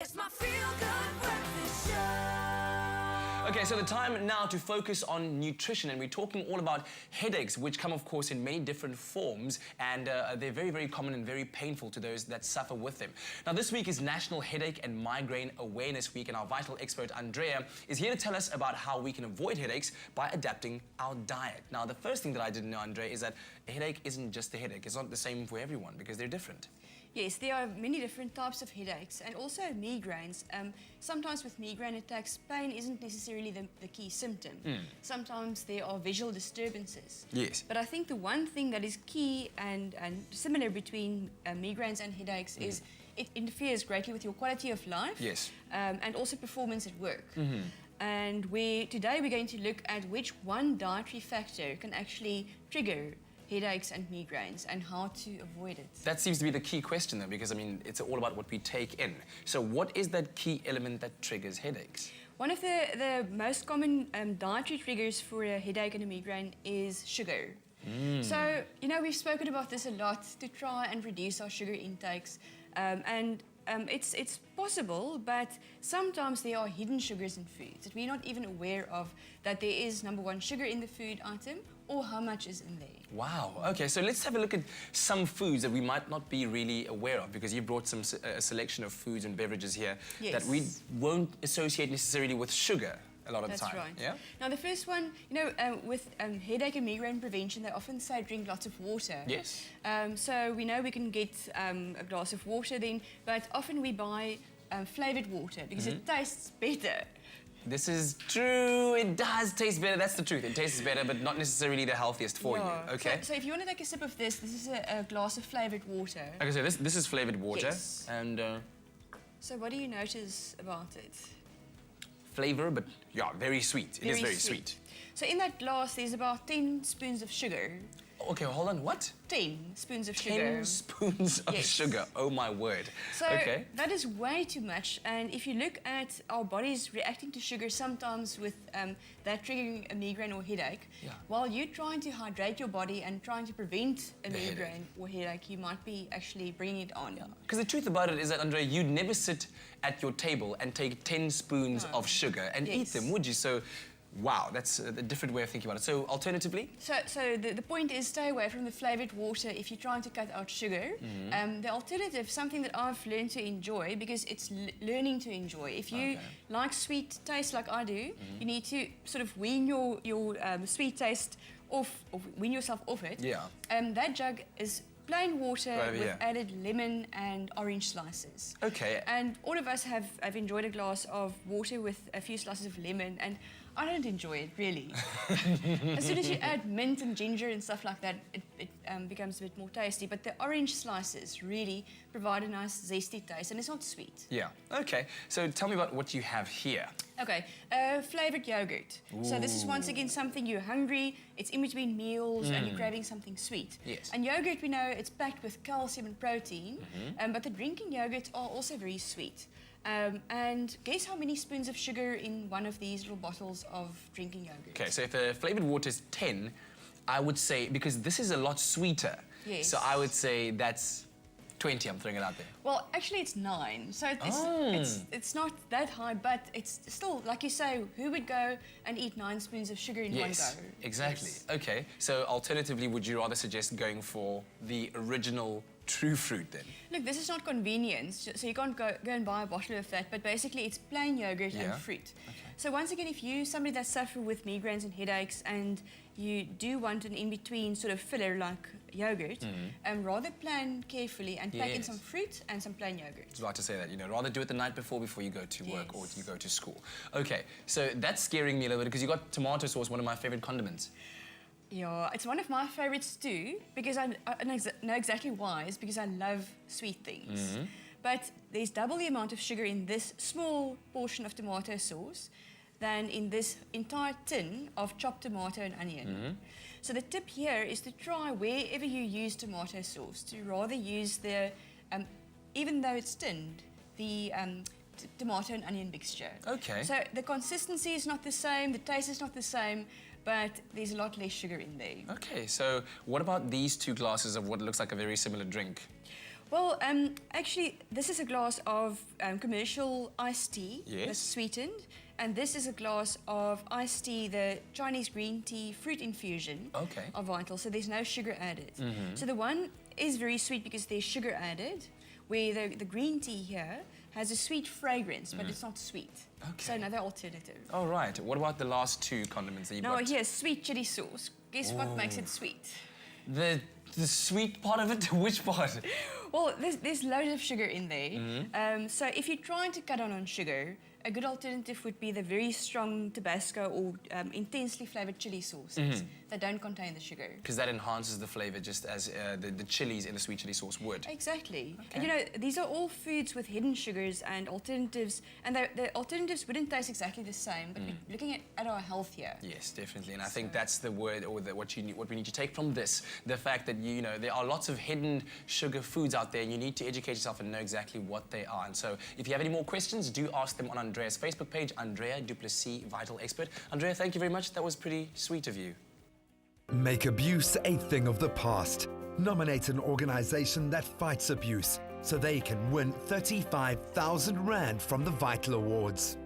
It's my feel-good breakfast show. Okay, so the time now to focus on nutrition, and we're talking all about headaches, which come, of course, in many different forms, and they're very, very common and very painful to those that suffer with them. Now, this week is National Headache and Migraine Awareness Week, and our vital expert, Andrea, is here to tell us about how we can avoid headaches by adapting our diet. Now, the first thing that I didn't know, Andrea, is that a headache isn't just a headache. It's not the same for everyone because they're different. Yes, there are many different types of headaches and also migraines. Sometimes with migraine attacks, pain isn't necessarily the key symptom. Sometimes there are visual disturbances. Yes. But I think the one thing that is key and similar between migraines and headaches is it interferes greatly with your quality of life. Yes. And also performance at work. And today we're going to look at which one dietary factor can actually trigger headaches and migraines and how to avoid it. That seems to be the key question, though, because, I mean, it's all about what we take in. So what is that key element that triggers headaches? One of the most common dietary triggers for a headache and a migraine is sugar. So, you know, we've spoken about this a lot to try and reduce our sugar intakes. It's possible, but sometimes there are hidden sugars in foods that we're not even aware of, that there is, number one, sugar in the food item or how much is in there. Wow. Okay, so let's have a look at some foods that we might not be really aware of, because you brought a selection of foods and beverages here that we won't associate necessarily with sugar a lot of the time. That's right. Yeah? Now, the first one, you know, with headache and migraine prevention, they often say drink lots of water. Yes. So we know we can get a glass of water then, but often we buy flavoured water because it tastes better. This is true. It does taste better. That's the truth. It tastes better, but not necessarily the healthiest for you. Okay. So if you want to take a sip of this is a glass of flavoured water. Okay, so this is flavoured water. Yes. And So what do you notice about it? flavour, but yeah, very sweet. It is very sweet. So in that glass, there's about 10 spoons of sugar. Okay, hold on. What? 10 spoons of sugar. 10 spoons of sugar. Oh, my word. So okay. that is way too much. And if you look at our bodies reacting to sugar sometimes with that triggering a migraine or headache, while you're trying to hydrate your body and trying to prevent a migraine or headache, you might be actually bringing it on. Because the truth about it is that, Andrea, you'd never sit at your table and take 10 spoons of sugar and eat them, would you? So, wow, that's a different way of thinking about it. So, alternatively? So the point is stay away from the flavoured water if you're trying to cut out sugar. The alternative, something that I've learned to enjoy, because it's learning to enjoy. If you like sweet taste like I do, you need to sort of wean your sweet taste off, or wean yourself off it. That jug is plain water with added lemon and orange slices. Okay. And all of us have enjoyed a glass of water with a few slices of lemon, and I don't enjoy it, really. As soon as you add mint and ginger and stuff like that, it becomes a bit more tasty. But the orange slices really provide a nice zesty taste, and it's not sweet. Yeah. Okay. So tell me about what you have here. Okay, flavoured yogurt. So this is once again something you're hungry, it's in between meals and you're craving something sweet. Yes. And yogurt, we know, it's packed with calcium and protein, but the drinking yogurts are also very sweet. And guess how many spoons of sugar in one of these little bottles of drinking yogurt? Okay, so if the flavoured water is 10, I would say, because this is a lot sweeter, so I would say that's 20, I'm throwing it out there. Well, actually it's 9, so it's not that high, but it's still, like you say, who would go and eat 9 spoons of sugar in one go? Exactly. Okay, so alternatively, would you rather suggest going for the original true fruit then? Look, this is not convenience, so you can't go and buy a bottle of that, but basically it's plain yogurt and fruit. So once again, if you're somebody that suffers with migraines and headaches and you do want an in-between sort of filler like yogurt, rather plan carefully and pack in some fruit and some plain yogurt. I was about to say that, you know, rather do it the night before you go to work or you go to school. Okay, so that's scaring me a little bit because you got tomato sauce, one of my favourite condiments. Yeah, it's one of my favourites too, because I know exactly why. It's because I love sweet things. But there's double the amount of sugar in this small portion of tomato sauce than in this entire tin of chopped tomato and onion. So the tip here is to try, wherever you use tomato sauce, to rather use the, even though it's tinned, the tomato and onion mixture. Okay. So the consistency is not the same, the taste is not the same, but there's a lot less sugar in there. Okay, so what about these 2 glasses of what looks like a very similar drink? Well, actually, this is a glass of commercial iced tea, Yes. that's sweetened, and this is a glass of iced tea, the Chinese green tea fruit infusion Okay. of Vital. So there's no sugar added. So the one is very sweet because there's sugar added, where the green tea here has a sweet fragrance, but it's not sweet. Okay. So another alternative. All right. What about the last two condiments that you've Now got? here's sweet chili sauce. Guess what makes it sweet? The sweet part of it? Which part? Well, there's loads of sugar in there. So if you're trying to cut down on sugar, a good alternative would be the very strong Tabasco or intensely flavored chili sauces that don't contain the sugar. Because that enhances the flavor just as the chilies in the sweet chili sauce would. Exactly. And you know, these are all foods with hidden sugars and alternatives, and the alternatives wouldn't taste exactly the same, but we're looking at our health here. Yes, definitely, and I think that's the word, or what we need to take from this: the fact that you know there are lots of hidden sugar foods out there, and you need to educate yourself and know exactly what they are. And so, if you have any more questions, do ask them on Andrea's Facebook page, Andrea Duplessis Vital Expert. Andrea, thank you very much. That was pretty sweet of you. Make abuse a thing of the past. Nominate an organisation that fights abuse so they can win 35,000 Rand from the Vital Awards.